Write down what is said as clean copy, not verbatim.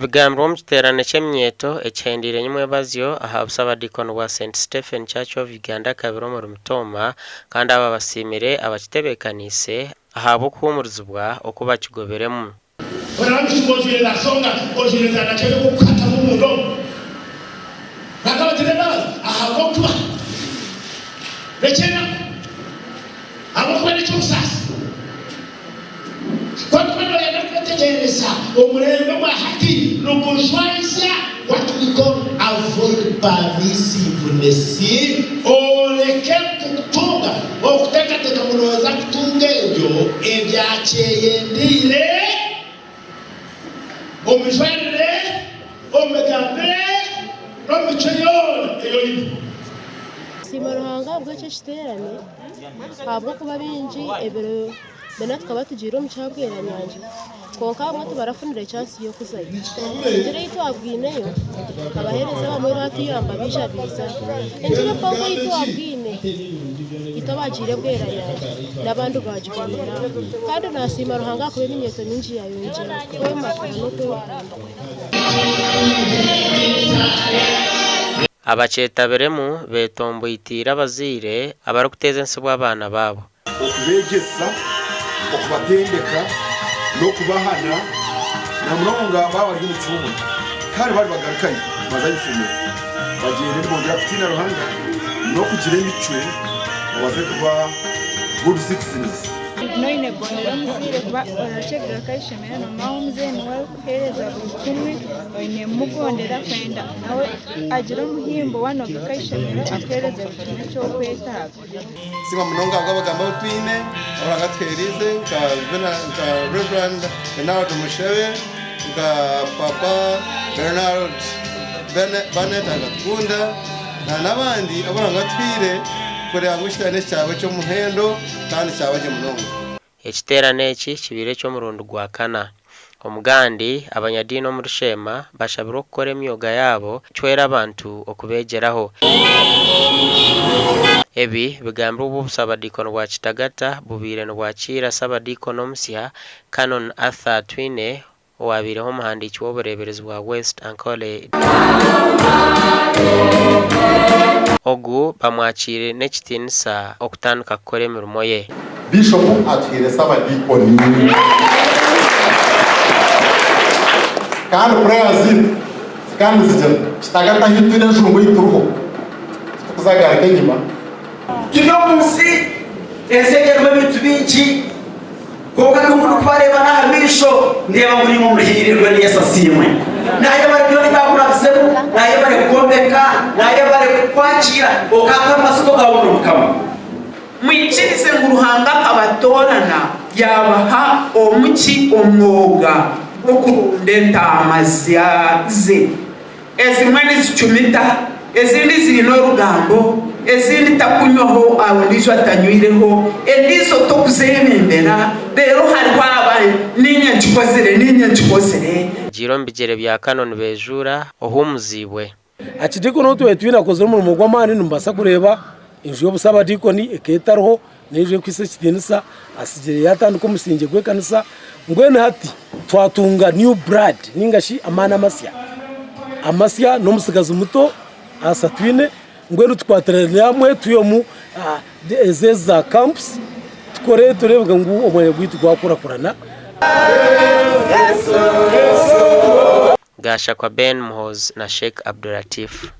Bigambwa mu kiterane ky'Eminyeto ekyendiire nyumwebazyo aha busabadikono bwa St Stephen Church of Uganda kabiro mu Mitooma kandi aba basimire abakitebekanise ahabo kuhumurizibwa okuba kigoberemu. What we call avoid permissiveness oleke kutunga okutekateka munoza kutunga ebyo ebyakyeyendire omujwarire omugambe n'omicwe yona eyoyina simaruhanga ubwo cyo kiterane habwo kuba binji ebero bena tukaba tugira mu cyabweranyanje konka amwe barafunira chance yo kuzayo ngire ito abwineyo abahereza bamwe batiyamba bishabiza engire poko ito abwine itabagire bweranyanje nabandu bajikomera kandi nasima ruhanga ko Eminyeto ninji yayongera ko makara no ko abacetaberemu betomboyitira abazire abarukuteza ensibwa abana babo okubegesa okubatendeka no kubahana na munonga bawari mu cyumba kandi bari bagarakaye bazayifumira bagende bongera kutina ruhanga no kugira emicwe baze kuba good citizens noine bonera musire kuba orachegera kayishemera no mawumze no wari kuhereza bukumwe oine mugondera kwenda nawe agira muhimbo wano kayishemera akereza bukumwe cyo kwetaga sima munonga bwabagamba utwine abagatwerize ka Reverend Bernard Mushewe ka Papa Bernard Bennett agakunda n'abandi abarangatwire kureba ngushitane cyawe cyo muhendo kandi cyabaje munonga. Ekiterane eki kibire cyo murundo gwa kana omugandi abanyadino mu Rushema bashabira okukora emyoga yabo chwera abantu okubegeraho. Ebi bigambwa obusabadikono bwa Kitagata bubire no bwakira sabadikono musya Canon Arthur Twine owabireho omuhandiki w'obureberezi bwa West Ankole ogu bamwakire n'ekitinisa okutandika kukora emirimo ye. Bishop atwire sabadikoni kandi prayers kandi zijya Kitagata hitune njungu yituruho tukuzagarika nyuma kino munsi esegerwe bitubiki koka kumuntu kwareba n'ahamisho ndeba muri mu muhirirwe n'yesasimwe naye bari byo bakurabisemu naye bari kugombeka naye bari kwakira okaka masuko gawo mukama mwikirize nguruhanga abatorana yabaha omuki omwoga okurundeta amazyaze ezimwe n'izicumita ezindi zino rugambo ezindi takunyoho abonijwa tanywireho endizo tokuzemembera rero hariho abaye n'inyanchikozere jiro mbigere bya Canon bejura ohumuzibwe akidiko no twetwina kozo mu mugwa mani numbasa kureba inju y'obusabadikoni eketaroho neje kwise kitinisa asigere yatanduko musinge gwe kanisa ngwene hati twatunga new brad ningashi amana amasya no musigazi muto asatwine ngwene tukwaterera namwe tuyomu ezeza camps tukore turebwa ngu omwe gwitu gwakurakurana Gasha kwa Ben Mohoz na Sheikh Abdulatif.